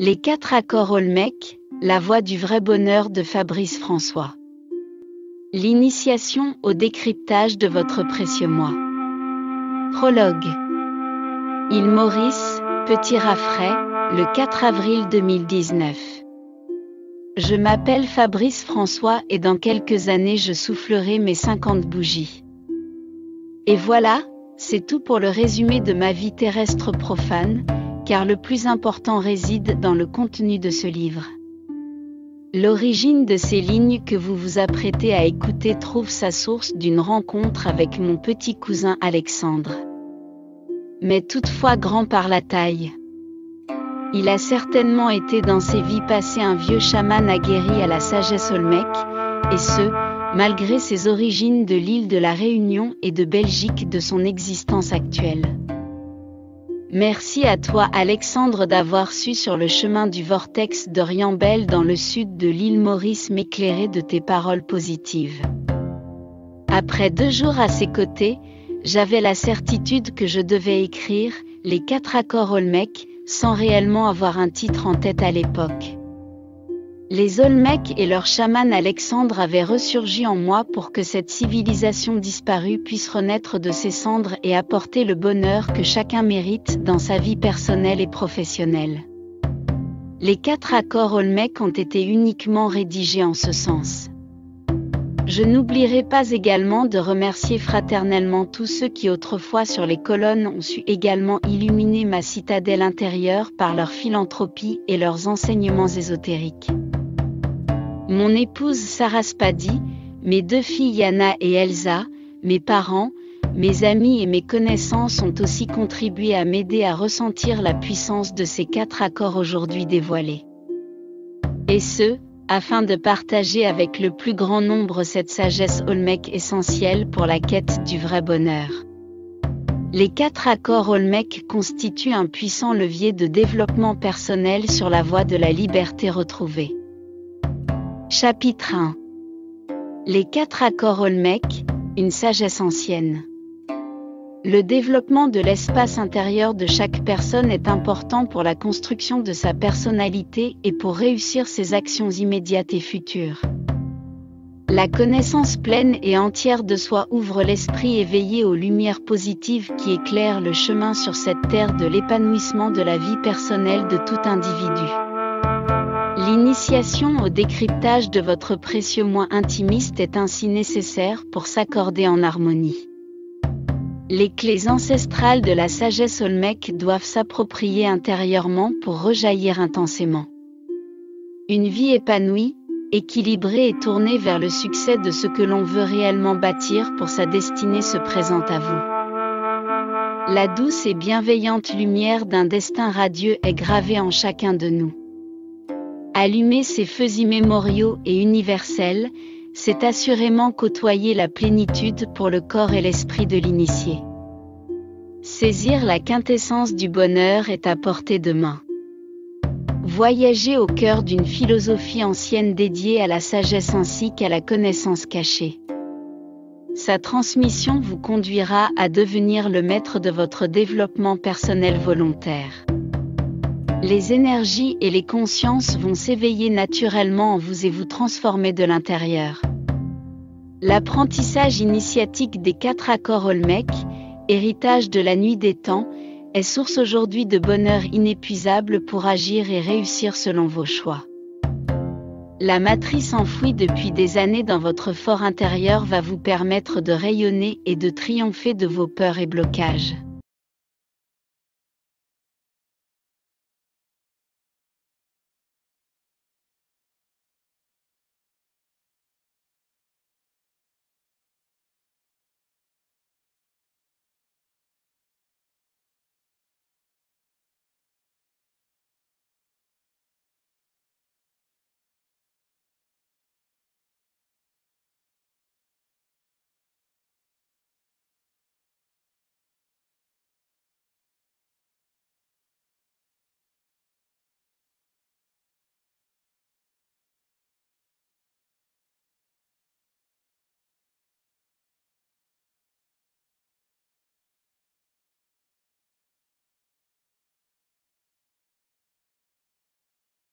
Les 4 accords Olmec, la voie du vrai bonheur de Fabrice François. L'initiation au décryptage de votre précieux moi. Prologue. Île Maurice, Petit Raffray, le 4 avril 2019. Je m'appelle Fabrice François et dans quelques années je soufflerai mes 50 bougies. Et voilà, c'est tout pour le résumé de ma vie terrestre profane, car le plus important réside dans le contenu de ce livre. L'origine de ces lignes que vous vous apprêtez à écouter trouve sa source d'une rencontre avec mon petit cousin Alexandre. Mais toutefois grand par la taille. Il a certainement été dans ses vies passées un vieux chaman aguerri à la sagesse Olmec, et ce, malgré ses origines de l'île de la Réunion et de Belgique de son existence actuelle. Merci à toi Alexandre d'avoir su sur le chemin du vortex d'Orientbel dans le sud de l'île Maurice m'éclairer de tes paroles positives. Après 2 jours à ses côtés, j'avais la certitude que je devais écrire les 4 accords Olmec, sans réellement avoir un titre en tête à l'époque. Les Olmecs et leur chaman Alexandre avaient ressurgi en moi pour que cette civilisation disparue puisse renaître de ses cendres et apporter le bonheur que chacun mérite dans sa vie personnelle et professionnelle. Les 4 accords Olmec ont été uniquement rédigés en ce sens. Je n'oublierai pas également de remercier fraternellement tous ceux qui autrefois sur les colonnes ont su également illuminer ma citadelle intérieure par leur philanthropie et leurs enseignements ésotériques. Mon épouse Sarah Spadi, mes 2 filles Yana et Elsa, mes parents, mes amis et mes connaissances ont aussi contribué à m'aider à ressentir la puissance de ces 4 accords aujourd'hui dévoilés. Et ce, afin de partager avec le plus grand nombre cette sagesse Olmec essentielle pour la quête du vrai bonheur. Les 4 accords Olmec constituent un puissant levier de développement personnel sur la voie de la liberté retrouvée. Chapitre 1. Les 4 accords Olmec, une sagesse ancienne. Le développement de l'espace intérieur de chaque personne est important pour la construction de sa personnalité et pour réussir ses actions immédiates et futures. La connaissance pleine et entière de soi ouvre l'esprit éveillé aux lumières positives qui éclairent le chemin sur cette terre de l'épanouissement de la vie personnelle de tout individu. L'initiation au décryptage de votre précieux moi intimiste est ainsi nécessaire pour s'accorder en harmonie. Les clés ancestrales de la sagesse Olmec doivent s'approprier intérieurement pour rejaillir intensément. Une vie épanouie, équilibrée et tournée vers le succès de ce que l'on veut réellement bâtir pour sa destinée se présente à vous. La douce et bienveillante lumière d'un destin radieux est gravée en chacun de nous. Allumer ces feux immémoriaux et universels, c'est assurément côtoyer la plénitude pour le corps et l'esprit de l'initié. Saisir la quintessence du bonheur est à portée de main. Voyager au cœur d'une philosophie ancienne dédiée à la sagesse ainsi qu'à la connaissance cachée. Sa transmission vous conduira à devenir le maître de votre développement personnel volontaire. Les énergies et les consciences vont s'éveiller naturellement en vous et vous transformer de l'intérieur. L'apprentissage initiatique des 4 accords Olmec, héritage de la nuit des temps, est source aujourd'hui de bonheur inépuisable pour agir et réussir selon vos choix. La matrice enfouie depuis des années dans votre fort intérieur va vous permettre de rayonner et de triompher de vos peurs et blocages.